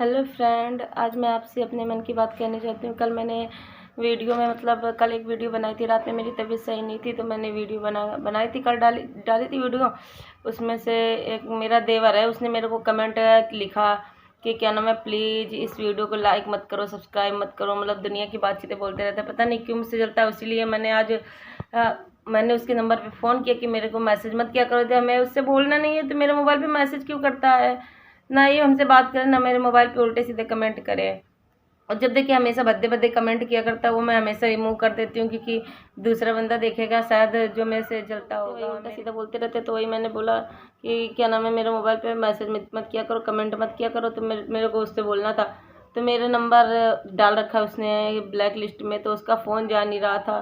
Hello friend, आज मैं आपसे अपने मन की बात कहना चाहती हूँ। कल मैंने वीडियो में कल एक वीडियो बनाई थी। रात में मेरी तबीयत सही नहीं थी तो मैंने वीडियो बनाई थी। कल डाली थी वीडियो। उसमें से एक मेरा देवर है, उसने मेरे को कमेंट लिखा कि क्या नाम है, प्लीज़ इस वीडियो को लाइक मत करो, सब्सक्राइब मत करो। मतलब दुनिया की बातचीतें बोलते रहते हैं, पता नहीं क्यों मुझसे जलता है। इसीलिए मैंने आज मैंने उसके नंबर पे फ़ोन किया कि मेरे को मैसेज मत किया करो। जब मैं उससे बोलना नहीं है तो मेरे मोबाइल पे मैसेज क्यों करता है। ना ये हमसे बात करे, ना मेरे मोबाइल पे उल्टे सीधे कमेंट करे। और जब देखिए हमेशा भद्दे भद्दे कमेंट किया करता है, वो मैं हमेशा रिमूव कर देती हूँ, क्योंकि दूसरा बंदा देखेगा शायद जो मेरे से जलता होगा। तो उल्टा सीधा बोलते रहते, तो वही मैंने बोला कि क्या नाम है, मेरे मोबाइल पे मैसेज मत किया करो, कमेंट मत किया करो। तो मेरे को उससे बोलना था। तो मेरा नंबर डाल रखा है उसने ब्लैक लिस्ट में, तो उसका फ़ोन जा नहीं रहा था।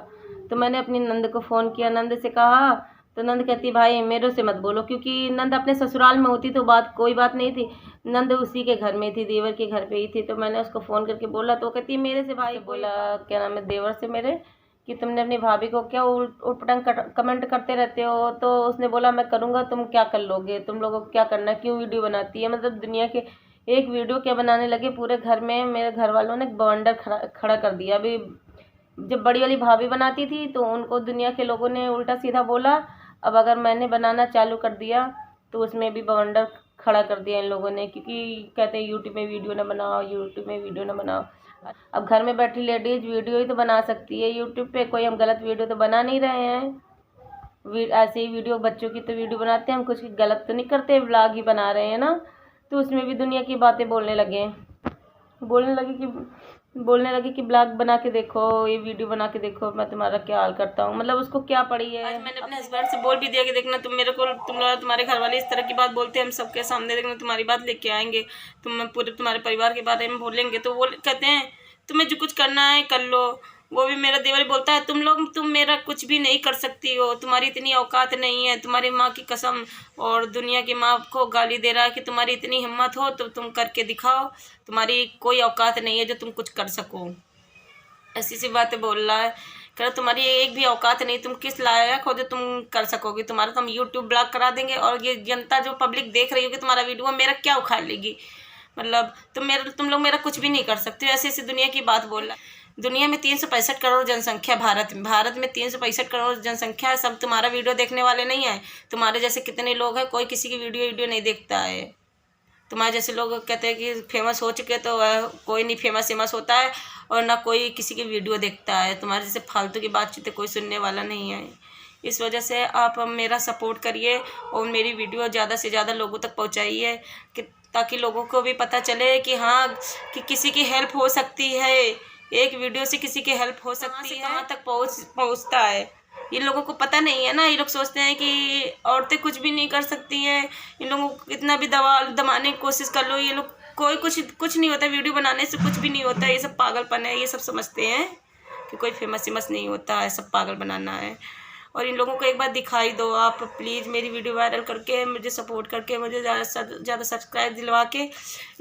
तो मैंने अपनी नंद को फ़ोन किया, नंद से कहा। तो नंद कहती, भाई मेरे से मत बोलो, क्योंकि नंद अपने ससुराल में होती तो कोई बात नहीं थी। नंद उसी के घर में थी, देवर के घर पे ही थी। तो मैंने उसको फ़ोन करके बोला, तो कहती है मेरे से भाई बोला, क्या नाम है, देवर से मेरे, कि तुमने अपनी भाभी को क्या उटपटांग कमेंट करते रहते हो। तो उसने बोला, मैं करूँगा, तुम क्या कर लोगे, तुम लोगों को क्या करना, क्यों वीडियो बनाती है। मतलब दुनिया के एक वीडियो क्या बनाने लगे, पूरे घर में मेरे घर वालों ने बवंडर खड़ा कर दिया। अभी जब बड़ी वाली भाभी बनाती थी तो उनको दुनिया के लोगों ने उल्टा सीधा बोला। अब अगर मैंने बनाना चालू कर दिया तो उसमें भी बवंडर खड़ा कर दिया इन लोगों ने, क्योंकि कहते हैं यूट्यूब में वीडियो ना बनाओ, यूट्यूब में वीडियो ना बनाओ। अब घर में बैठी लेडीज़ वीडियो ही तो बना सकती है यूट्यूब पे। कोई हम गलत वीडियो तो बना नहीं रहे हैं। ऐसे ही वीडियो बच्चों की तो वीडियो बनाते हैं, हम कुछ गलत तो नहीं करते, व्लॉग ही बना रहे हैं ना। तो उसमें भी दुनिया की बातें बोलने लगे कि ब्लॉग बना के देखो, ये वीडियो बना के देखो, मैं तुम्हारा क्या हाल करता हूँ। मतलब उसको क्या पड़ी है। आज मैंने अपने हस्बैंड से बोल भी दिया कि देखना, तुम लोग तुम्हारे घर वाले इस तरह की बात बोलते हैं, हम सबके सामने देखना तुम्हारी बात लेके आएंगे, पूरे तुम्हारे परिवार के बारे में बोलेंगे। तो वो कहते हैं तुम्हें जो कुछ करना है कर लो। वो भी मेरा देवर बोलता है, तुम मेरा कुछ भी नहीं कर सकती हो, तुम्हारी इतनी औकात नहीं है, तुम्हारी माँ की कसम। और दुनिया की माँ को गाली दे रहा है कि तुम्हारी इतनी हिम्मत हो तो तुम करके दिखाओ, तुम्हारी कोई औकात नहीं है जो तुम कुछ कर सको। ऐसी सी बातें बोल रहा है। कह रहा तुम्हारी एक भी औकात नहीं, तुम किस लायक हो जो तुम कर सकोगे, तुम्हारा तो हम यूट्यूब ब्लॉक करा देंगे और ये जनता जो पब्लिक देख रही होगी तुम्हारा वीडियो, मेरा क्या उखाड़ लेगी। मतलब तुम लोग मेरा कुछ भी नहीं कर सकते हो। ऐसी ऐसी दुनिया की बात बोल रहा है। दुनिया में 365 करोड़ जनसंख्या, भारत में 365 करोड़ जनसंख्या है। सब तुम्हारा वीडियो देखने वाले नहीं है। तुम्हारे जैसे कितने लोग हैं, कोई किसी की वीडियो नहीं देखता है। तुम्हारे जैसे लोग कहते हैं कि फेमस हो चुके, तो कोई नहीं फेमस होता है और ना कोई किसी की वीडियो देखता है। तुम्हारे जैसे फालतू की बातचीतें कोई सुनने वाला नहीं है। इस वजह से आप मेरा सपोर्ट करिए और मेरी वीडियो ज़्यादा से ज़्यादा लोगों तक पहुंचाइए, कि ताकि लोगों को भी पता चले कि हाँ, कि किसी की हेल्प हो सकती है। एक वीडियो से किसी की हेल्प हो सकती है, कहाँ तक पहुँचता है ये लोगों को पता नहीं है ना। ये लोग सोचते हैं कि औरतें कुछ भी नहीं कर सकती हैं, इन लोगों को कितना भी दबाने की कोशिश कर लो, ये लोग कोई कुछ नहीं होता, वीडियो बनाने से कुछ भी नहीं होता। ये सब पागलपन है। ये सब समझते हैं कि कोई फेमस नहीं होता है, सब पागल बनाना है। और इन लोगों को एक बार दिखाई दो आप, प्लीज़ मेरी वीडियो वायरल करके मुझे सपोर्ट करके, मुझे ज़्यादा से ज़्यादा सब्सक्राइब दिलवा के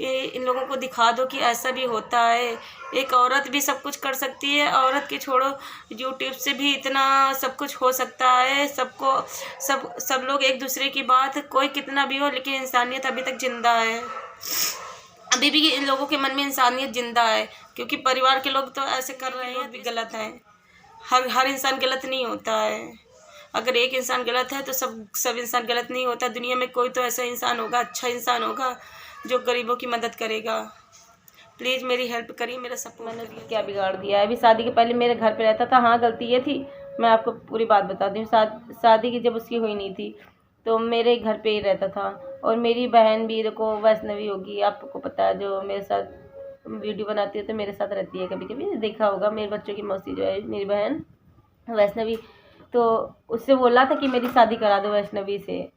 ये इन लोगों को दिखा दो कि ऐसा भी होता है। एक औरत भी सब कुछ कर सकती है। औरत की छोड़ो, यूट्यूब से भी इतना सब कुछ हो सकता है। सब लोग एक दूसरे की बात, कोई कितना भी हो, लेकिन इंसानियत अभी तक जिंदा है। अभी भी इन लोगों के मन में इंसानियत जिंदा है, क्योंकि परिवार के लोग तो ऐसे कर रहे हैं भी गलत है। हर इंसान गलत नहीं होता है। अगर एक इंसान गलत है तो सब इंसान गलत नहीं होता। दुनिया में कोई तो ऐसा इंसान होगा, अच्छा इंसान होगा, जो गरीबों की मदद करेगा। प्लीज़ मेरी हेल्प करिए, मेरा सपोर्ट करिए। क्या बिगाड़ दिया है। अभी शादी के पहले मेरे घर पे रहता था। हाँ, गलती ये थी, मैं आपको पूरी बात बताती हूँ। शादी की जब उसकी हुई नहीं थी तो मेरे घर पे ही रहता था। और मेरी बहन भी, देखो वैष्णवी होगी, आपको पता है, जो मेरे साथ वीडियो बनाती है तो मेरे साथ रहती है। कभी कभी देखा होगा, मेरे बच्चों की मौसी जो है मेरी बहन वैष्णवी, तो उससे बोला था कि मेरी शादी करा दो वैष्णवी से।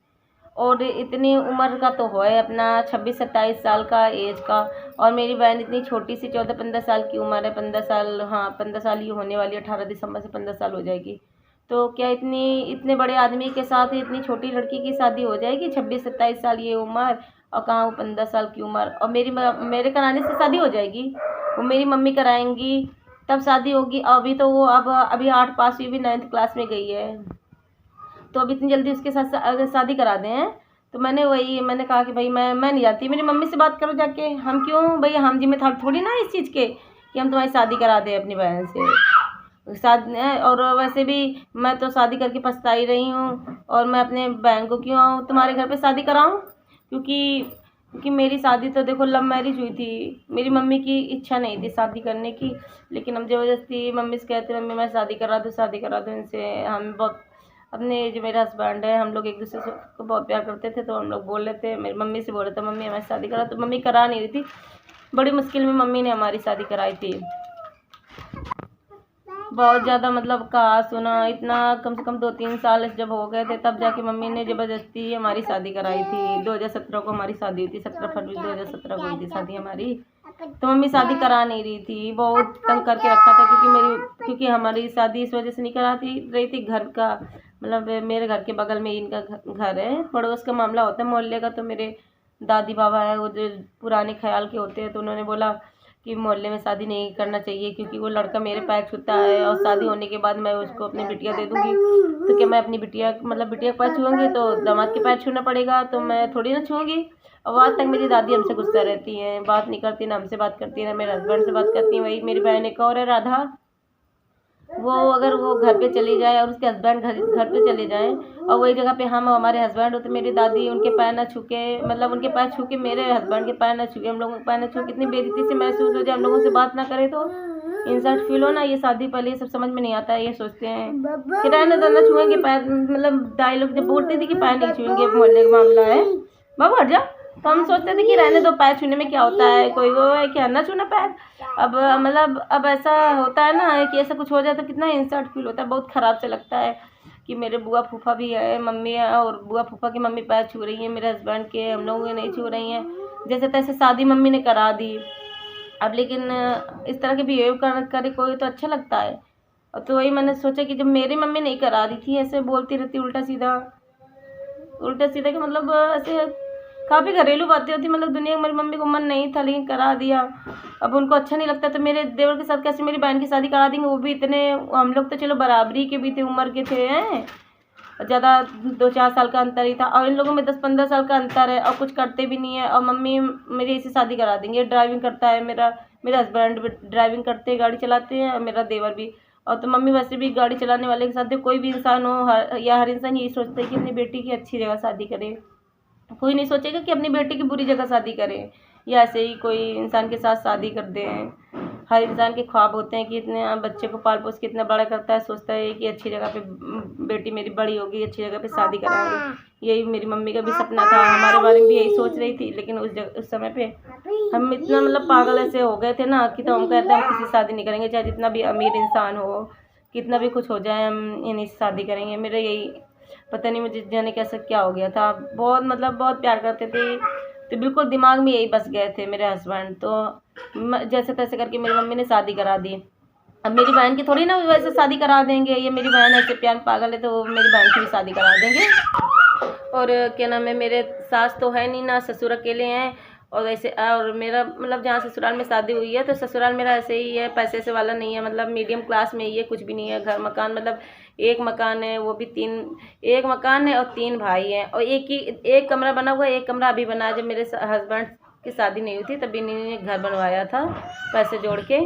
और इतनी उम्र का तो है अपना, 26-27 साल का एज का। और मेरी बहन इतनी छोटी सी 14-15 साल की उम्र है। 15 साल, हाँ 15 साल ही होने वाली है। 18 दिसंबर से 15 साल हो जाएगी। तो क्या इतने बड़े आदमी के साथ इतनी छोटी लड़की की शादी हो जाएगी? 26-27 साल ये उम्र, और कहाँ वो 15 साल की उम्र। और मेरे कराने से शादी हो जाएगी? वो मेरी मम्मी कराएंगी तब शादी होगी। अभी तो वो अभी 8 पास हुई, भी 9th क्लास में गई है। तो अब इतनी जल्दी उसके साथ अगर शादी करा दें तो मैंने कहा कि भाई मैं नहीं जाती, मेरी मम्मी से बात करो जाके। हम क्यों भाई, हम जिम्मेदार थोड़ी ना इस चीज़ के कि हम तुम्हारी शादी करा दें अपनी बहन से। और वैसे भी मैं तो शादी करके पछताई रही हूँ, और मैं अपने बहन को क्यों आऊँ तुम्हारे घर पे शादी कराऊँ, क्योंकि मेरी शादी तो देखो लव मैरिज हुई थी। मेरी मम्मी की इच्छा नहीं थी शादी करने की, लेकिन हम ज़बरदस्ती मम्मी से कहते, मम्मी मैं शादी करा दूँ इनसे। हम बहुत अपने जो मेरे हस्बैंड है, हम लोग एक दूसरे से को बहुत प्यार करते थे, तो हम लोग बोल रहे थे, मेरी मम्मी से बोल रहे थे मम्मी हमारी शादी करा, तो मम्मी करा नहीं रही थी। बड़ी मुश्किल में मम्मी ने हमारी शादी कराई थी। बहुत ज़्यादा मतलब कहा सुना इतना, कम से कम 2-3 साल जब हो गए थे तब जाके मम्मी ने ज़बरदस्ती हमारी शादी कराई थी। 2017 को हमारी शादी हुई थी, 17 फरवरी 2017 को हुई थी शादी हमारी। तो मम्मी शादी करा नहीं रही थी, बहुत तंग करके रखा था, क्योंकि हमारी शादी इस वजह से नहीं कराती रही थी, घर का मतलब मेरे घर के बगल में इनका घर है, पड़ोस का मामला होता है मोहल्ले का। तो मेरे दादी बाबा है वो जो पुराने ख्याल के होते हैं, तो उन्होंने बोला कि मोहल्ले में शादी नहीं करना चाहिए, क्योंकि वो लड़का मेरे पैर छूता है, और शादी होने के बाद मैं उसको अपनी बिटिया दे दूँगी, तो क्या मैं अपनी बिटिया के पैर छूँगी तो दामाद के पैर छूना पड़ेगा, तो मैं थोड़ी ना छूँगी। और आज तक मेरी दादी हमसे गुस्सा रहती हैं, बात नहीं करती, ना हमसे बात करती है, ना मेरे हस्बैंड से बात करती हैं। वही मेरी बहन एक और है राधा, वो अगर वो घर पे चली जाए और उसके हस्बैंड घर पे चले जाएं, और वही जगह पे हम हमारे हस्बैंड होते, मेरी दादी उनके पैर ना छू के, मतलब उनके पैर छू के मेरे हस्बैंड के पैर ना छू के, हम लोगों के पैर ना छू, कितनी बेइज्जती से महसूस हो जाए, हम लोगों से बात ना करे तो इंसल्ट फील हो ना। ये शादी पहले ये सब समझ में नहीं आता है, ये सोचते हैं कि रहने दो ना छुएंगे पैर, मतलब डायलॉग जब बोलती थी कि पैर नहीं छुएंगे, मोहल्ले का मामला है बाबू हट जा, तो हम सोचते थे कि रहने दो, पैर छूने में क्या होता है, कोई वो है क्या ना छूना पैर। अब मतलब अब ऐसा होता है ना कि ऐसा कुछ हो जाए तो कितना इंसल्ट फील होता है, बहुत ख़राब से लगता है कि मेरे बुआ फूफा भी है, मम्मी है, और बुआ फूफा की मम्मी पैर छू रही हैं मेरे हस्बैंड के, हम लोगों के नहीं छू रही हैं। जैसे तैसे शादी मम्मी ने करा दी। अब लेकिन इस तरह के बिहेव करे कोई तो अच्छा लगता है। और तो वही मैंने सोचा कि जब मेरी मम्मी नहीं करा रही थी, ऐसे बोलती रहती उल्टा सीधा कि मतलब ऐसे काफ़ी घरेलू बातें होती, मतलब दुनिया में मेरी मम्मी को मन नहीं था लेकिन करा दिया। अब उनको अच्छा नहीं लगता तो मेरे देवर के साथ कैसे मेरी बहन की शादी करा देंगे, वो भी इतने, हम लोग तो चलो बराबरी के भी थे, उम्र के थे हैं, ज़्यादा 2-4 साल का अंतर ही था, और इन लोगों में 10-15 साल का अंतर है, और कुछ करते भी नहीं है, और मम्मी मेरी ऐसी शादी करा देंगे। ड्राइविंग करता है मेरा हस्बैंड ड्राइविंग करते हैं, गाड़ी चलाते हैं, और मेरा देवर भी। और तो मम्मी वैसे भी गाड़ी चलाने वाले के साथ कोई भी इंसान हो, हर इंसान यही सोचता है कि अपनी बेटी की अच्छी जगह शादी करे, कोई नहीं सोचेगा कि अपनी बेटी की बुरी जगह शादी करें, या ऐसे ही कोई इंसान के साथ शादी कर दें। हर इंसान के ख्वाब होते हैं कि इतने बच्चे को पाल पोस के इतना बड़ा करता है, सोचता है कि अच्छी जगह पे बेटी मेरी बड़ी होगी, अच्छी जगह पे शादी कराएंगे। यही मेरी मम्मी का भी सपना था, हमारे बारे में भी यही सोच रही थी, लेकिन उस समय पे हम इतना मतलब पागल ऐसे हो गए थे ना कि तो हम कहते हैं हम किसी से शादी नहीं करेंगे, चाहे जितना भी अमीर इंसान हो, कितना भी कुछ हो जाए, हम इन्हीं से शादी करेंगे। मेरा यही पता नहीं मुझे जाने कैसा क्या हो गया था, बहुत मतलब बहुत प्यार करते थे, तो बिल्कुल दिमाग में यही बस गए थे मेरे हस्बैंड। तो जैसे तैसे करके मेरी मम्मी ने शादी करा दी। अब मेरी बहन की थोड़ी ना वैसे शादी करा देंगे, ये मेरी बहन ऐसे प्यार पागल है तो मेरी बहन की भी शादी करा देंगे। और क्या नाम है, मेरे सास तो है नहीं ना, ससुर अकेले हैं, और ऐसे और मेरा मतलब जहाँ ससुराल में शादी हुई है तो ससुराल मेरा ऐसे ही है, पैसे से वाला नहीं है, मतलब मीडियम क्लास में ही है, कुछ भी नहीं है। घर मकान मतलब एक मकान है, वो भी एक मकान है, और 3 भाई हैं, और एक कमरा बना हुआ है, एक कमरा अभी बना है। जब मेरे हस्बैंड की शादी नहीं हुई थी तभी इन्होंने घर बनवाया था पैसे जोड़ के।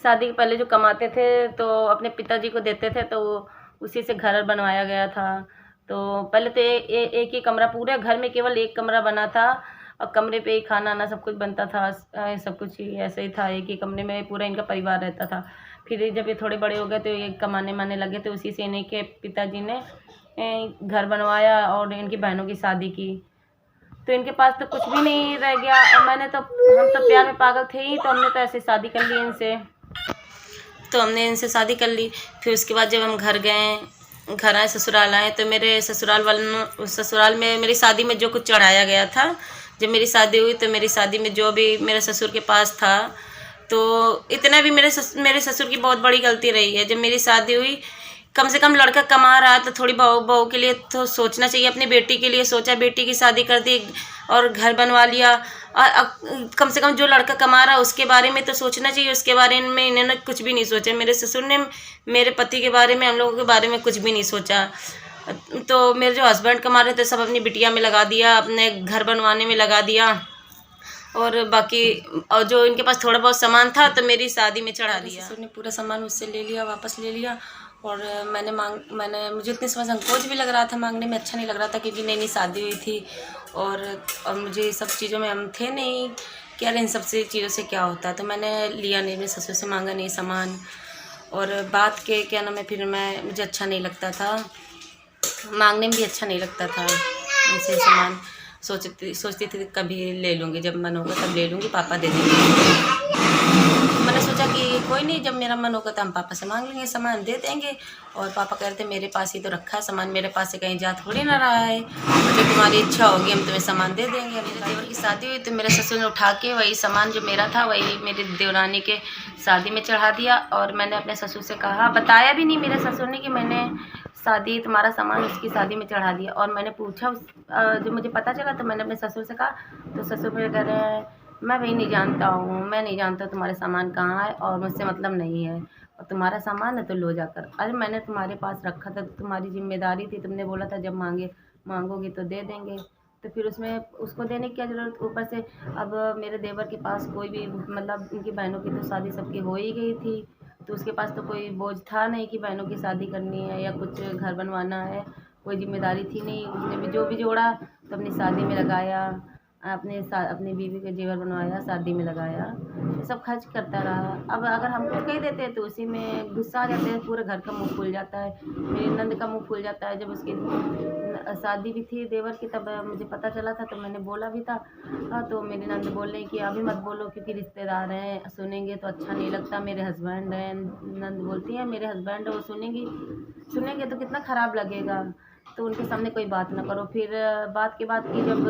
शादी के पहले जो कमाते थे तो अपने पिताजी को देते थे, तो उसी से घर बनवाया गया था। तो पहले तो एक ही कमरा, पूरे घर में केवल एक कमरा बना था, और कमरे पे ही खाना आना सब कुछ बनता था, सब कुछ ही ऐसे ही था, एक ही कमरे में पूरा इनका परिवार रहता था। फिर जब ये थोड़े बड़े हो गए तो ये कमाने माने लगे, तो उसी से इन्हीं के पिताजी ने घर बनवाया और इनकी बहनों की शादी की। तो इनके पास तो कुछ भी नहीं रह गया, और हम तो प्यार में पागल थे ही, तो हमने तो ऐसे शादी कर ली इनसे। फिर उसके बाद जब हम घर आए, ससुराल आए, तो मेरे ससुराल में मेरी शादी में जो कुछ चढ़ाया गया था, जब मेरी शादी हुई तो मेरी शादी में जो भी मेरे ससुर के पास था, तो इतना भी मेरे ससुर की बहुत बड़ी गलती रही है। जब मेरी शादी हुई, कम से कम लड़का कमा रहा तो थोड़ी बहू के लिए तो सोचना चाहिए, अपनी बेटी के लिए सोचा, बेटी की शादी कर दी और घर बनवा लिया। और कम से कम जो लड़का कमा रहा उसके बारे में तो सोचना चाहिए, उसके बारे में इन्होंने कुछ भी नहीं सोचा। मेरे ससुर ने मेरे पति के बारे में, हम लोगों के बारे में कुछ भी नहीं सोचा। तो मेरे जो हस्बैंड कमा रहे थे सब अपनी बिटिया में लगा दिया, अपने घर बनवाने में लगा दिया, और बाकी और जो इनके पास थोड़ा बहुत सामान था तो मेरी शादी में चढ़ा दिया। ससुर ने पूरा सामान मुझसे ले लिया, वापस ले लिया। और मैंने मुझे इतने समय संकोच भी लग रहा था, मांगने में अच्छा नहीं लग रहा था, क्योंकि नई नई शादी हुई थी और मुझे सब चीज़ों में हम थे नहीं कि यार इन सब से चीज़ों से क्या होता है। तो मैंने लिया नहीं, मेरे ससुर से मांगा नहीं सामान। और बात के क्या नाम है, फिर मुझे अच्छा नहीं लगता था, मांगने में भी अच्छा नहीं लगता था उनसे सामान। सोचती थी कभी ले लूँगी, जब मन होगा तब ले लूँगी, पापा दे देंगे। मैंने सोचा कि कोई नहीं, जब मेरा मन होगा तो हम पापा से मांग लेंगे, सामान दे देंगे। और पापा कह रहे थे मेरे पास ही तो रखा है सामान, मेरे पास से कहीं जा थोड़ी ना रहा है, जो तुम्हारी इच्छा होगी हम तुम्हें सामान दे देंगे। मेरे देवर की शादी हुई तो मेरे ससुर ने उठा के वही सामान जो मेरा था वही मेरी देवरानी के शादी में चढ़ा दिया। और मैंने अपने ससुर से कहा, बताया भी नहीं मेरे ससुर ने कि मैंने शादी तुम्हारा सामान उसकी शादी में चढ़ा दिया। और मैंने पूछा जब मुझे पता चला तो मैंने अपने ससुर से कहा, तो ससुर मेरे कह रहे हैं मैं भाई नहीं जानता हूँ, मैं नहीं जानता तुम्हारे सामान कहाँ है और मुझसे मतलब नहीं है, और तुम्हारा सामान है तो लो जाकर। अरे मैंने तुम्हारे पास रखा था, तुम्हारी जिम्मेदारी थी, तुमने बोला था जब मांगोगी तो दे देंगे, तो फिर उसमें उसको देने की क्या ज़रूरत। ऊपर से अब मेरे देवर के पास कोई भी मतलब उनकी बहनों की तो शादी सबकी हो ही गई थी, तो उसके पास तो कोई बोझ था नहीं कि बहनों की शादी करनी है या कुछ घर बनवाना है, कोई जिम्मेदारी थी नहीं। उसने भी जो भी जोड़ा तो अपनी शादी में लगाया, अपनी बीवी के जेवर बनवाया, शादी में लगाया, सब खर्च करता रहा। अब अगर हम कुछ कह देते हैं तो उसी में गुस्सा आ जाते हैं, पूरे घर का मुंह फूल जाता है, मेरी नंद का मुंह फूल जाता है। जब उसकी शादी भी थी देवर की तब मुझे पता चला था तो मैंने बोला भी था। तो मेरी नंद बोल रही कि अभी मत बोलो क्योंकि रिश्तेदार हैं, सुनेंगे तो अच्छा नहीं लगता, मेरे हस्बैंड हैं। नंद बोलती है मेरे हस्बैंड है, वो सुनेंगे तो कितना ख़राब लगेगा, तो उनके सामने कोई बात ना करो। फिर बात के बाद की जब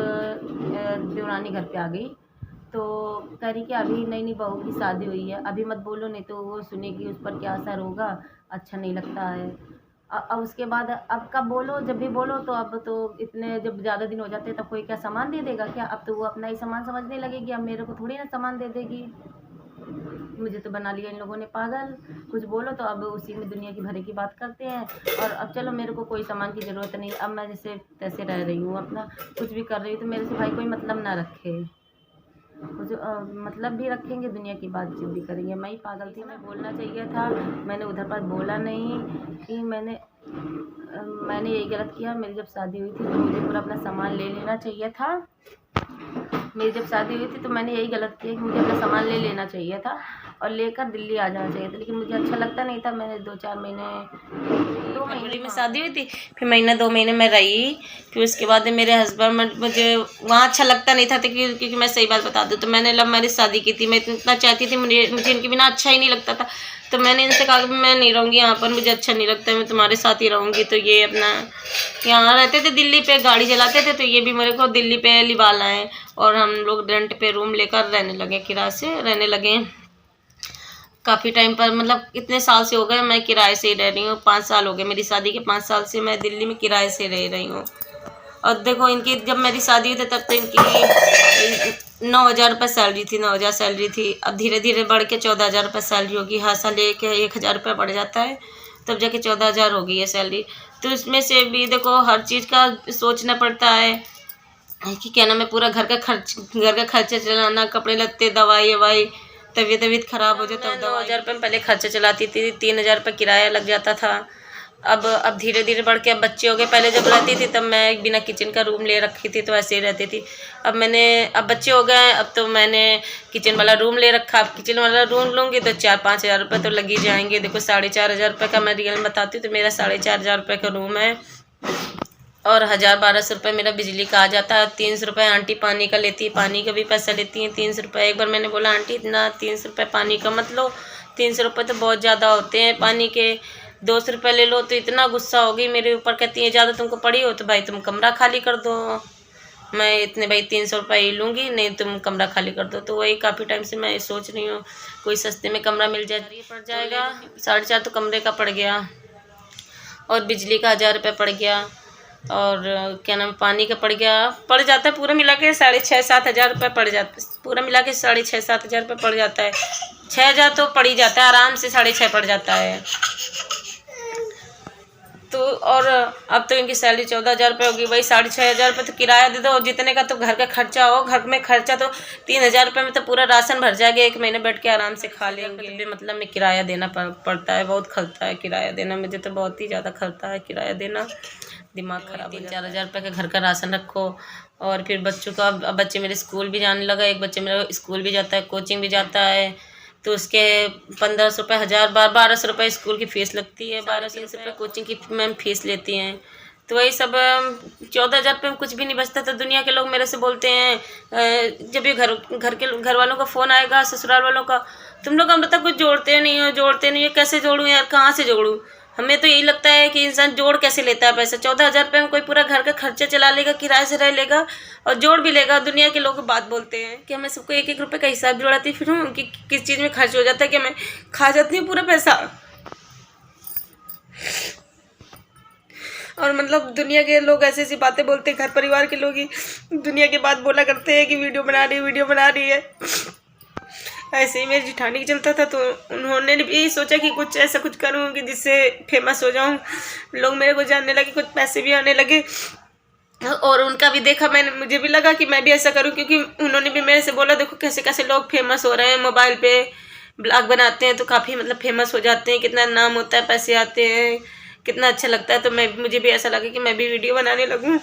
देवरानी घर पे आ गई तो कह रही कि अभी नई बहू की शादी हुई है, अभी मत बोलो नहीं तो वो सुनेगी, उस पर क्या असर होगा, अच्छा नहीं लगता है। अब उसके बाद अब कब बोलो, जब भी बोलो तो अब तो इतने जब ज़्यादा दिन हो जाते हैं तब कोई क्या सामान दे देगा क्या, अब तो वो अपना ही सामान समझने लगेगी, अब मेरे को थोड़ी ना सामान दे देगी। मुझे तो बना लिया इन लोगों ने पागल, कुछ बोलो तो अब उसी में दुनिया की भरे की बात करते हैं। और अब चलो मेरे को कोई सामान की ज़रूरत नहीं, अब मैं जैसे तैसे रह रही हूँ, अपना कुछ भी कर रही हूँ, तो मेरे से भाई कोई मतलब ना रखे, कुछ मतलब भी रखेंगे, दुनिया की बातचीत भी करेंगे। मैं ही पागल थी, मैं बोलना चाहिए था, मैंने उधर पर बोला नहीं कि मैंने यही गलत किया। मेरी जब शादी हुई थी तो मुझे पूरा अपना सामान ले लेना चाहिए था। मेरी जब शादी हुई थी तो मैंने यही गलत किया कि मुझे अपना सामान ले लेना चाहिए था और लेकर दिल्ली आ जाना चाहिए था, लेकिन मुझे अच्छा लगता नहीं था। मैंने 2 महीने में शादी हुई थी, फिर 2 महीने में रही। फिर उसके बाद मेरे हस्बैंड मुझे वहाँ अच्छा लगता नहीं था, तो क्योंकि मैं सही बात बता दूँ तो मैंने लव मैरिज शादी की थी। मैं इतना चाहती थी, मुझे इनके बिना अच्छा ही नहीं लगता था। तो मैंने इनसे कहा कि मैं नहीं रहूँगी यहाँ पर, मुझे अच्छा नहीं लगता, मैं तुम्हारे साथ ही रहूँगी। तो ये अपना यहाँ रहते थे, दिल्ली पे गाड़ी चलाते थे, तो ये भी मेरे को दिल्ली पे लिवा लाए और हम लोग रेंट पे रूम लेकर रहने लगे, किराए से रहने लगे। काफ़ी टाइम पर मतलब इतने साल से हो गए मैं किराए से ही रह रही हूँ। 5 साल हो गए मेरी शादी के, 5 साल से मैं दिल्ली में किराए से रह रही हूँ। और देखो इनकी जब मेरी शादी हुई थी तब तो इनकी 9,000 रुपये सैलरी थी, 9,000 सैलरी थी। अब धीरे धीरे बढ़ के 14,000 रुपये सैलरी होगी, हर साल 1,000 रुपये बढ़ जाता है, तब जाके 14,000 हो गई है सैलरी। तो उसमें से भी देखो हर चीज़ का सोचना पड़ता है कि क्या नाम है, पूरा घर का खर्चा चलाना, कपड़े लत्ते, दवाई ववाई, तबीयत ख़राब हो जाए तब 9,000 रुपये में पहले खर्चा चलाती थी, 3,000 रुपये किराया लग जाता था। अब धीरे धीरे बढ़ के अब बच्चे हो गए। पहले जब रहती थी तब मैं बिना किचन का रूम ले रखी थी, तो ऐसे ही रहती थी। अब बच्चे हो गए, अब तो मैंने किचन वाला रूम ले रखा। अब किचन वाला रूम लूँगी तो 4-5 हज़ार रुपये तो लग ही जाएंगे। देखो 4,500 रुपये का मैं रियल बताती हूँ तो मेरा 4,500 रुपये का रूम है और 1,000-1,200 रुपये मेरा बिजली का आ जाता है। 300 रुपये आंटी पानी का लेती है, पानी का भी पैसा लेती हैं 300 रुपये। एक बार मैंने बोला आंटी इतना 300 रुपये पानी का मत लो, 300 रुपये तो बहुत ज़्यादा होते हैं पानी के, 200 रुपये ले लो। तो इतना गुस्सा हो गई मेरे ऊपर, कहती है ज़्यादा तुमको पड़ी हो तो भाई तुम कमरा खाली कर दो, मैं इतने भाई 300 रुपये ही लूँगी, नहीं तुम कमरा खाली कर दो। तो वही काफ़ी टाइम से मैं सोच रही हूँ कोई सस्ते में कमरा मिल जाए, पड़ जाएगा 4,500 तो कमरे का पड़ गया और बिजली का 1,000 रुपये पड़ गया और क्या नाम पानी का पड़ जाता है, पूरा मिला के 6,500-7 हज़ार रुपये पड़ जाता है, पूरा मिला के 6,500-7 हज़ार रुपये पड़ जाता है। 6,000 तो पड़ ही जाता है आराम से, 6.5 पड़ जाता है। तो और अब तो इनकी सैलरी 14,000 रुपये होगी, वही 6,500 रुपये तो किराया दे दो, और जितने का तो घर का खर्चा हो, घर में खर्चा तो 3,000 रुपये में तो पूरा राशन भर जाएगा, 1 महीने बैठ के आराम से खा लेंगे। मतलब में किराया देना पड़ता है, बहुत खलता है किराया देना, मुझे तो बहुत ही ज़्यादा खलता है किराया देना, दिमाग खराब। 3-4 हज़ार रुपये का घर का राशन रखो, और फिर बच्चों का, अब बच्चे मेरे स्कूल भी जाने लगा, एक बच्चे मेरा स्कूल भी जाता है, कोचिंग भी जाता है, तो उसके 1,500 रुपये, 1,000-1,200 रुपये स्कूल की फ़ीस लगती है, 1200 रुपये कोचिंग की मैम फ़ीस लेती हैं, तो वही सब 14,000 रुपये में कुछ भी नहीं बचता। तो दुनिया के लोग मेरे से बोलते हैं, जब ये घर वालों का फ़ोन आएगा, ससुराल वालों का, तुम लोग हम तक कुछ जोड़ते नहीं हो, कैसे जोड़ूँ यार, कहाँ से जोड़ूँ। हमें तो यही लगता है कि इंसान जोड़ कैसे लेता है पैसा। 14,000 रुपये में कोई पूरा घर का खर्चा चला लेगा, किराए से रह लेगा और जोड़ भी लेगा। दुनिया के लोग बात बोलते हैं कि हमें सबको 1-1 रुपये का हिसाब जोड़ाती फिर हूँ कि किस चीज़ में खर्च हो जाता है, कि मैं खा जाती हूँ पूरा पैसा। और मतलब दुनिया के लोग ऐसी ऐसी बातें बोलते हैं, घर परिवार के लोग ही दुनिया की बात बोला करते हैं कि वीडियो बना रही है। ऐसे ही मेरी जिठानी की चलता था, तो उन्होंने भी सोचा कि कुछ ऐसा कुछ करूँ कि जिससे फेमस हो जाऊँ, लोग मेरे को जानने लगे, कुछ पैसे भी आने लगे। और उनका भी देखा मैंने, मुझे भी लगा कि मैं भी ऐसा करूँ, क्योंकि उन्होंने भी मेरे से बोला देखो कैसे कैसे लोग फेमस हो रहे हैं, मोबाइल पे ब्लॉग बनाते हैं तो काफ़ी मतलब फेमस हो जाते हैं, कितना नाम होता है, पैसे आते हैं, कितना अच्छा लगता है। तो मुझे भी ऐसा लगा कि मैं भी वीडियो बनाने लगूँ,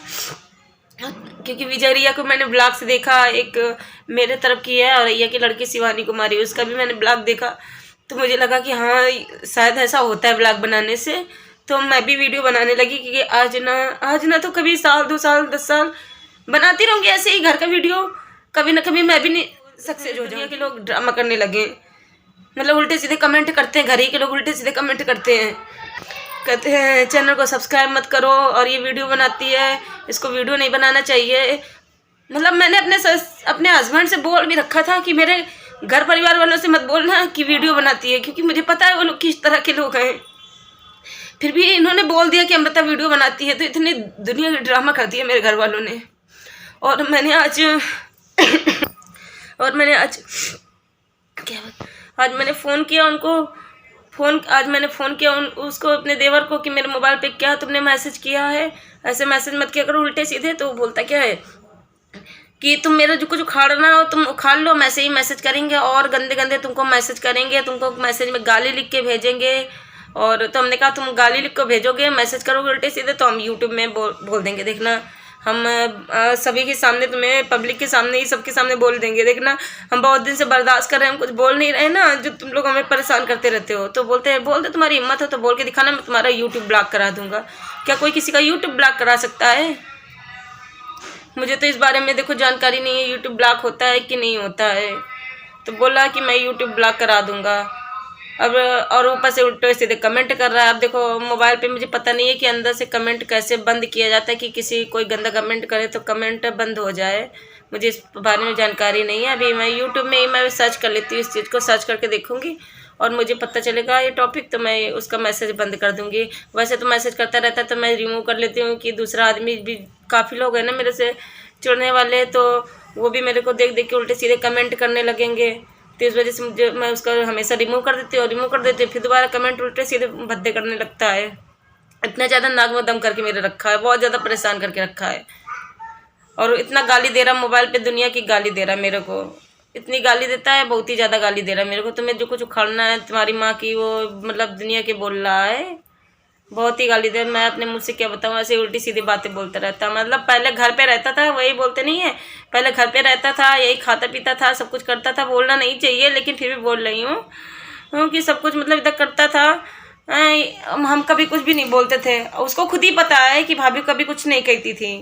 क्योंकि विजय रिया को मैंने ब्लॉग से देखा, एक मेरे तरफ की है और रिया की लड़की शिवानी कुमारी, उसका भी मैंने ब्लॉग देखा, तो मुझे लगा कि हाँ शायद ऐसा होता है ब्लॉग बनाने से। तो मैं भी वीडियो बनाने लगी, क्योंकि आज ना तो कभी साल 2 साल 10 साल बनाती रहूँगी ऐसे ही घर का वीडियो, कभी ना कभी मैं भी नहीं सक्सेस हो जाऊँगी। के लोग ड्रामा करने लगे, मतलब उल्टे सीधे कमेंट करते हैं, घर ही के लोग उल्टे सीधे कमेंट करते हैं, कहते हैं चैनल को सब्सक्राइब मत करो, और ये वीडियो बनाती है, इसको वीडियो नहीं बनाना चाहिए। मतलब मैंने अपने हस्बैंड से बोल भी रखा था कि मेरे घर परिवार वालों से मत बोलना कि वीडियो बनाती है, क्योंकि मुझे पता है वो लोग किस तरह के लोग हैं। फिर भी इन्होंने बोल दिया कि अमृता वीडियो बनाती है, तो इतनी दुनिया की ड्रामा कर दिया मेरे घर वालों ने। और मैंने आज आज मैंने फ़ोन किया उनको, आज मैंने फ़ोन किया उसको, अपने देवर को, कि मेरे मोबाइल पे क्या तुमने मैसेज किया है, ऐसे मैसेज मत किया करो उल्टे सीधे। तो वो बोलता क्या है कि तुम मेरा जो कुछ उखाड़ना हो तुम उखाड़ लो, मैसे ही मैसेज करेंगे और गंदे गंदे तुमको मैसेज करेंगे, तुमको मैसेज में गाली लिख के भेजेंगे। और तो हमने कहा तुम गाली लिख के भेजोगे, मैसेज करोगे उल्टे सीधे, तो हम यूट्यूब में बोल देंगे, देखना हम सभी के सामने, तुम्हें पब्लिक के सामने ही, सबके सामने बोल देंगे, देखना हम बहुत दिन से बर्दाश्त कर रहे हैं, हम कुछ बोल नहीं रहे ना, जो तुम लोग हमें परेशान करते रहते हो। तो बोलते हैं बोल दो, तुम्हारी हिम्मत हो तो बोल के दिखाना, मैं तुम्हारा यूट्यूब ब्लॉक करा दूंगा। क्या कोई किसी का यूट्यूब ब्लॉक करा सकता है? मुझे तो इस बारे में देखो जानकारी नहीं है, यूट्यूब ब्लॉक होता है कि नहीं होता है। तो बोला कि मैं यूट्यूब ब्लॉक करा दूंगा। अब और ऊपर से उल्टे सीधे कमेंट कर रहा है। अब देखो मोबाइल पे मुझे पता नहीं है कि अंदर से कमेंट कैसे बंद किया जाता है, कि किसी कोई गंदा कमेंट करे तो कमेंट बंद हो जाए, मुझे इस बारे में जानकारी नहीं है। अभी मैं यूट्यूब में ही मैं सर्च कर लेती हूँ, इस चीज़ को सर्च करके देखूँगी और मुझे पता चलेगा ये टॉपिक, तो मैं उसका मैसेज बंद कर दूँगी। वैसे तो मैसेज करता रहता है तो मैं रिमूव कर लेती हूँ, कि दूसरा आदमी भी, काफ़ी लोग हैं ना मेरे से जुड़ने वाले, तो वो भी मेरे को देख देख के उल्टे सीधे कमेंट करने लगेंगे। तो इस वजह से मुझे, मैं उसका हमेशा रिमूव कर देती हूँ, फिर दोबारा कमेंट उल्टे सीधे भद्दे करने लगता है। इतना ज़्यादा नाक में दम करके मेरे रखा है, बहुत ज़्यादा परेशान करके रखा है, और इतना गाली दे रहा मोबाइल पे, दुनिया की गाली दे रहा मेरे को, इतनी गाली देता है, बहुत ही ज़्यादा गाली दे रहा है मेरे को। तुम्हें जो कुछ उखाड़ना है तुम्हारी माँ की, वो मतलब दुनिया के बोल रहा है, बहुत ही गाली दे। मैं अपने मुँह से क्या बताऊँ, ऐसे उल्टी सीधी बातें बोलता रहता। मतलब पहले घर पे रहता था वही बोलते नहीं है, पहले घर पे रहता था, यही खाता पीता था, सब कुछ करता था, बोलना नहीं चाहिए लेकिन फिर भी बोल रही हूँ कि सब कुछ मतलब इधर करता था। हम कभी कुछ भी नहीं बोलते थे, उसको खुद ही पता है कि भाभी कभी कुछ नहीं कहती थी।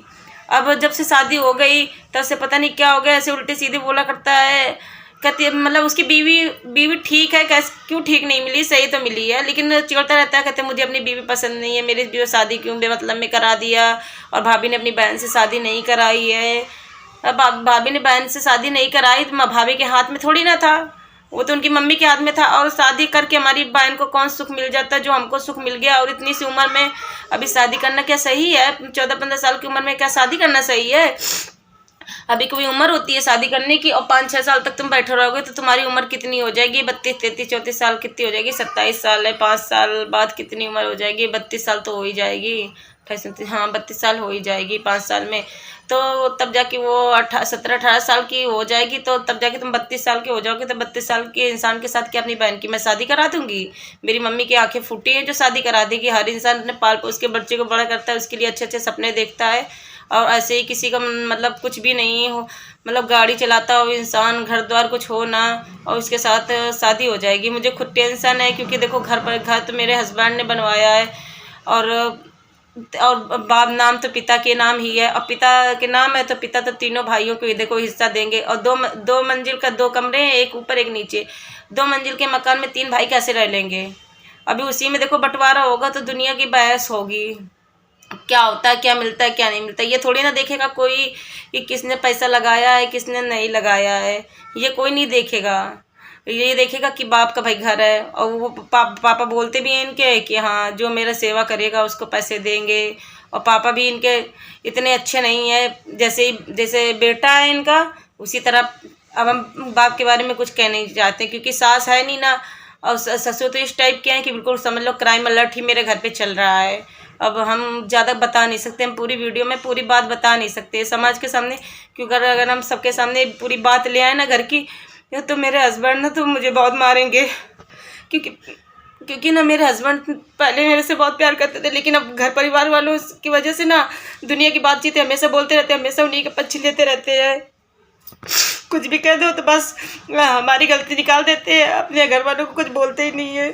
अब जब से शादी हो गई तब से पता नहीं क्या हो गया, ऐसे उल्टे सीधे बोला करता है। कहती है मतलब उसकी बीवी ठीक है, कैसे क्यों ठीक नहीं मिली, सही तो मिली है, लेकिन चिढ़ता रहता है। कहते मुझे अपनी बीवी पसंद नहीं है, मेरी बीवी शादी क्यों बेमतलब में करा दिया, और भाभी ने अपनी बहन से शादी नहीं कराई है। अब भाभी ने बहन से शादी नहीं कराई तो भाभी के हाथ में थोड़ी ना था, वो तो उनकी मम्मी के हाथ में था। और शादी करके हमारी बहन को कौन सुख मिल जाता जो हमको सुख मिल गया। और इतनी सी उम्र में अभी शादी करना क्या सही है? 14-15 साल की उम्र में क्या शादी करना सही है? अभी कोई उम्र होती है शादी करने की, और 5-6 साल तक तुम बैठे रहोगे तो तुम्हारी उम्र कितनी हो जाएगी? 32, 33, 34 साल कितनी हो जाएगी? 27 साल है, 5 साल बाद कितनी उम्र हो जाएगी? 32 साल तो हो ही जाएगी। 28, हाँ 32 साल हो ही जाएगी 5 साल में। तो तब जाके वो 17-18 साल की हो जाएगी, तो तब जाके तुम 32 साल के हो जाओगे। तो 32 साल के इंसान के साथ क्या अपनी बहन की मैं शादी करा दूंगी? मेरी मम्मी की आंखें फूटी हैं जो शादी करा देगी। हर इंसान अपने पाल पोस के बच्चे को बड़ा करता है, उसके लिए अच्छे अच्छे सपने देखता है, और ऐसे ही किसी का मतलब कुछ भी नहीं हो, मतलब गाड़ी चलाता हो इंसान, घर द्वार कुछ हो ना, और उसके साथ शादी हो जाएगी। मुझे खुद टेंशन है, क्योंकि देखो घर तो मेरे हस्बैंड ने बनवाया है, और बाप नाम तो पिता के नाम ही है, और पिता के नाम है तो पिता तो तीनों भाइयों को देखो हिस्सा देंगे। और दो मंजिल का 2 कमरे हैं, एक ऊपर एक नीचे। 2 मंजिल के मकान में 3 भाई कैसे रह लेंगे? अभी उसी में देखो बंटवारा होगा तो दुनिया की बहस होगी, क्या होता है, क्या मिलता है, क्या नहीं मिलता। ये थोड़ी ना देखेगा कोई कि किसने पैसा लगाया है, किसने नहीं लगाया है। ये कोई नहीं देखेगा। ये देखेगा कि बाप का भाई घर है, और वो पापा बोलते भी हैं इनके कि हाँ जो मेरा सेवा करेगा उसको पैसे देंगे। और पापा भी इनके इतने अच्छे नहीं है, जैसे बेटा है इनका उसी तरह। अब हम बाप के बारे में कुछ कह नहीं चाहते, क्योंकि सास है नहीं ना, और ससुर तो इस टाइप के हैं कि बिल्कुल समझ लो क्राइम अलर्ट ही मेरे घर पे चल रहा है। अब हम ज़्यादा बता नहीं सकते, हम पूरी वीडियो में पूरी बात बता नहीं सकते समाज के सामने, क्योंकि अगर हम सबके सामने पूरी बात ले आए ना घर की, तो मेरे हस्बैंड ना तो मुझे बहुत मारेंगे। क्योंकि ना मेरे हस्बैंड पहले मेरे से बहुत प्यार करते थे, लेकिन अब घर परिवार वालों की वजह से ना दुनिया की बातचीत हमेशा बोलते रहते हैं, हमेशा उन्हीं के पक्ष लेते रहते हैं। कुछ भी कह दो तो बस हमारी गलती निकाल देते हैं, अपने घर वालों को कुछ बोलते ही नहीं है।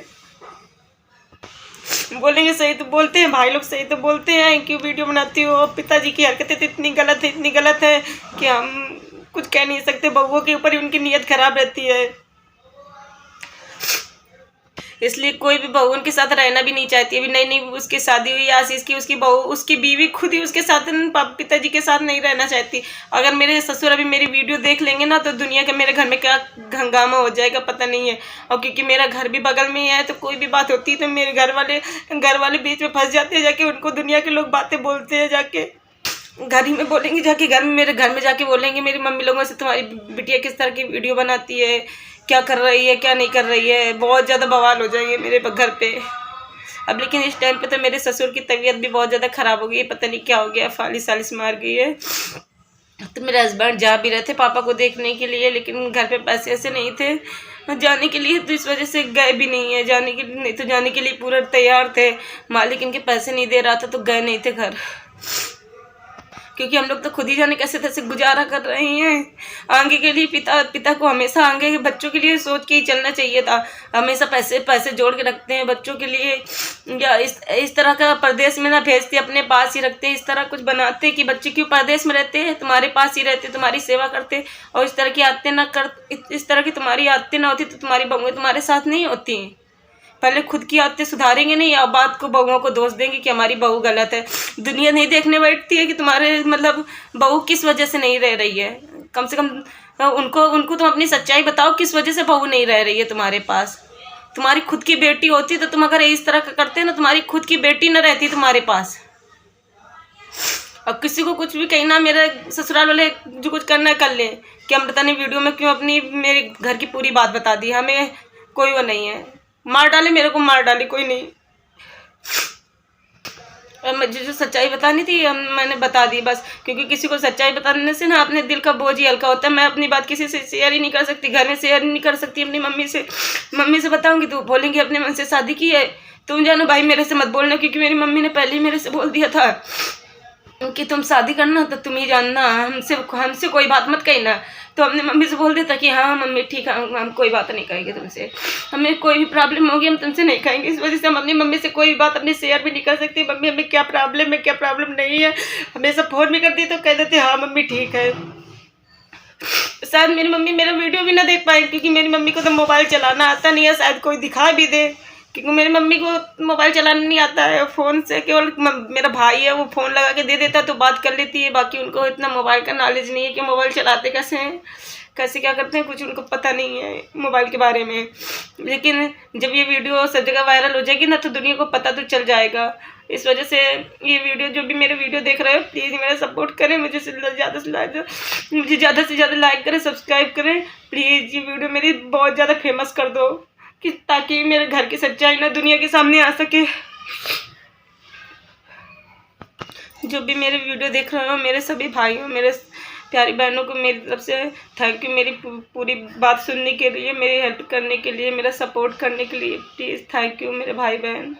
बोलेंगे सही तो बोलते हैं, भाई लोग सही तो बोलते हैं, क्यों वीडियो बनाती हो, पिताजी की हरकतें तो इतनी गलत है कि हम कुछ कह नहीं सकते। बहुओं के ऊपर ही उनकी नीयत खराब रहती है, इसलिए कोई भी बहू उनके साथ रहना भी नहीं चाहती। अभी नई उसकी शादी हुई आशीष की, उसकी बहू, उसकी बीवी खुद ही उसके साथ पिताजी के साथ नहीं रहना चाहती। अगर मेरे ससुर अभी मेरी वीडियो देख लेंगे ना तो दुनिया का मेरे घर में क्या हंगामा हो जाएगा पता नहीं है। और क्योंकि मेरा घर भी बगल में ही है, तो कोई भी बात होती है तो मेरे घर वाले बीच में फंस जाते हैं, जाके उनको दुनिया के लोग बातें बोलते हैं, जाके घर ही में बोलेंगे, जाके मेरे घर में जाके बोलेंगे मेरी मम्मी लोगों से, तुम्हारी बिटिया किस तरह की वीडियो बनाती है, क्या कर रही है, क्या नहीं कर रही है। बहुत ज़्यादा बवाल हो जाएंगे मेरे घर पे। अब लेकिन इस टाइम पे तो मेरे ससुर की तबीयत भी बहुत ज़्यादा ख़राब हो गई है, पता नहीं क्या हो गया, फालिस मार गई है। तो मेरे हस्बैंड जा भी रहे थे पापा को देखने के लिए, लेकिन घर पे पैसे ऐसे नहीं थे जाने के लिए, तो इस वजह से गए भी नहीं है। जाने के लिए नहीं तो जाने के लिए पूरा तैयार थे, मालिक इनके पैसे नहीं दे रहा था तो गए नहीं थे घर, क्योंकि हम लोग तो खुद ही जाने कैसे तैसे गुजारा कर रहे हैं। आगे के लिए पिता को हमेशा आगे के बच्चों के लिए सोच के ही चलना चाहिए था। हमेशा पैसे जोड़ के रखते हैं बच्चों के लिए, या इस तरह का परदेश में ना भेजते, अपने पास ही रखते, इस तरह कुछ बनाते कि बच्चे क्यों परदेश में रहते हैं, तुम्हारे पास ही रहते, तुम्हारी सेवा करते, और इस तरह की आदतें ना कर, इस तरह की तुम्हारी आदतें ना होती तो तुम्हारी बहुएं तुम्हारे साथ नहीं होती। पहले खुद की आदतें सुधारेंगे नहीं, या बात को बहुओं को दोष देंगे कि हमारी बहू गलत है। दुनिया नहीं देखने बैठती है कि तुम्हारे मतलब बहू किस वजह से नहीं रह रही है। कम से कम उनको तुम अपनी सच्चाई बताओ, किस वजह से बहू नहीं रह रही है तुम्हारे पास। तुम्हारी खुद की बेटी होती तो तुम अगर इस तरह का करते ना, तुम्हारी खुद की बेटी न रहती तुम्हारे पास। अब किसी को कुछ भी कहना, मेरे ससुराल वाले जो कुछ करना है कर ले, कि अमृता ने वीडियो में क्यों अपनी मेरे घर की पूरी बात बता दी, हमें कोई वो नहीं है, मार डाले मेरे को, मार डाले, कोई नहीं। मुझे जो सच्चाई बतानी थी मैंने बता दी बस, क्योंकि किसी को सच्चाई बताने से ना अपने दिल का बोझ ही हल्का होता है। मैं अपनी बात किसी से शेयर ही नहीं कर सकती, घर में शेयर नहीं कर सकती अपनी मम्मी से बताऊंगी तो बोलेंगी अपने मन से शादी की है, तुम जानो भाई मेरे से मत बोलना, क्योंकि मेरी मम्मी ने पहले ही मेरे से बोल दिया था कि तुम शादी करना तो तुम ही जानना, हमसे कोई बात मत कहना। तो हमने मम्मी से बोल देता कि हाँ मम्मी ठीक है, हम कोई बात नहीं कहेंगे तुमसे, हमें कोई भी प्रॉब्लम होगी हम तुमसे नहीं कहेंगे। इस वजह से हम अपनी मम्मी से कोई बात अपनी शेयर भी नहीं कर सकती। मम्मी हमें क्या प्रॉब्लम है, क्या प्रॉब्लम नहीं है, हमेशा फ़ोन भी करती तो कह देते हाँ मम्मी ठीक है। शायद मेरी मम्मी मेरा वीडियो भी ना देख पाए, क्योंकि मेरी मम्मी को तो मोबाइल चलाना आता नहीं है, शायद कोई दिखा भी दे, क्योंकि मेरी मम्मी को मोबाइल चलाना नहीं आता है। फ़ोन से केवल मेरा भाई है, वो फ़ोन लगा के दे देता है तो बात कर लेती है, बाकी उनको इतना मोबाइल का नॉलेज नहीं है कि मोबाइल चलाते कैसे हैं। कैसे क्या करते हैं कुछ उनको पता नहीं है मोबाइल के बारे में। लेकिन जब ये वीडियो सब जगह वायरल हो जाएगी ना तो दुनिया को पता तो चल जाएगा। इस वजह से ये वीडियो, जो भी मेरे वीडियो देख रहे हो प्लीज़ मेरा सपोर्ट करें, मुझे ज़्यादा से ज़्यादा लाइक करें, सब्सक्राइब करें प्लीज़। ये वीडियो मेरी बहुत ज़्यादा फेमस कर दो कि ताकि मेरे घर की सच्चाई ना दुनिया के सामने आ सके। जो भी मेरे वीडियो देख रहे हो, मेरे सभी भाइयों, मेरे प्यारी बहनों को मेरी तरफ से थैंक यू, मेरी पूरी बात सुनने के लिए, मेरी हेल्प करने के लिए, मेरा सपोर्ट करने के लिए। प्लीज़ थैंक यू मेरे भाई बहन।